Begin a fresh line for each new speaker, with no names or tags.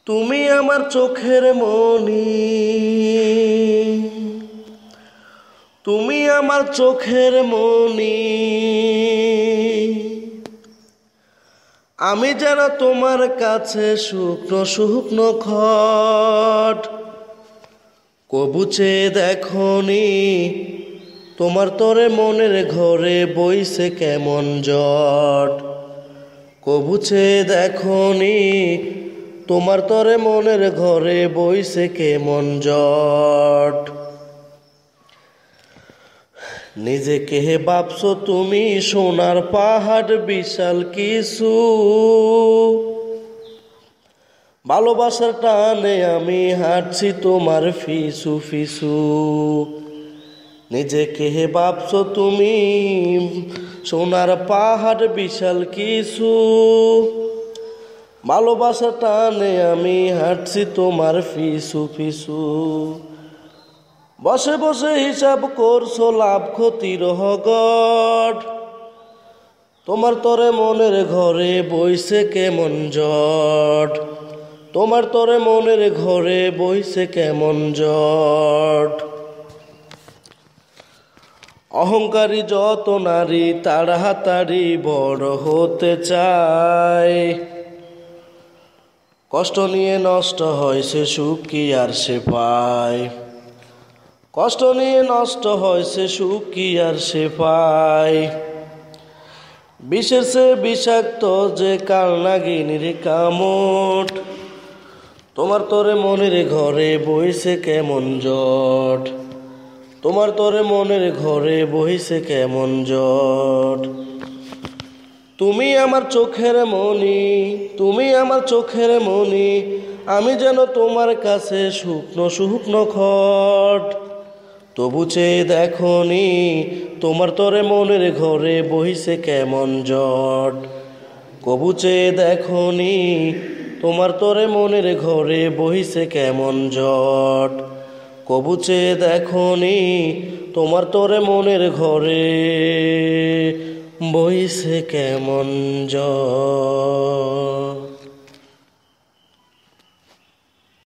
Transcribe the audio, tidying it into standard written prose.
তুমি আমার চোখের মনি, তুমি আমার চোখের মনি। আমি যেন তোমার কাছে শুকনো শুকনো খট, কবুচে দেখনি তোমার তরে মনের ঘরে বইছে কেমন জট। কবুচে দেখনি তোমার তরে মনের ঘরে বইছে কেমন জট। নিজেকে ভাবছো তুমি সোনার পাহাড় বিশাল কিছু, ভালোবাসার টানে আমি হাঁটছি তোমার ফিসু ফিসু। নিজেকে ভাবছো তুমি সোনার পাহাড় বিশাল কিছু, ভালোবাসার টানে আমি হাঁটছি তোমার ফিসু ফিসু। বসে বসে হিসাব করছো লাভ ক্ষতির হগট, তোমার তরে মনের ঘরে বইছে কেমন জট। তোমার তরে মনের ঘরে বইছে কেমন জট। অহংকারী যত নারী তাড়াতাড়ি বড় হতে চায়, কষ্ট নিয়ে নষ্ট হয় সে সুখ কি আর সে পায়। কষ্ট নিয়ে নষ্ট হয় সে সুখ কি আর সে পায়। বিষের সে বিষাক্ত যে কালনাগিনীর কামট, তোমার তরে মনের ঘরে বইছে কেমন জট। তোমার তরে মনের ঘরে বইছে কেমন জট। তুমি আমার চোখের মনি, তুমি আমার চোখের মনি। আমি যেন তোমার কাছে শুকনো শুকনো খট, তবু চেয়ে দেখনি তোমার তরে মনের ঘরে বইছে কেমন জট। কবু চেয়ে দেখনি তোমার তরে মনের ঘরে বইছে কেমন জট। কবু চেয়ে দেখনি তোমার তরে মনের ঘরে বইছে কেমন জট।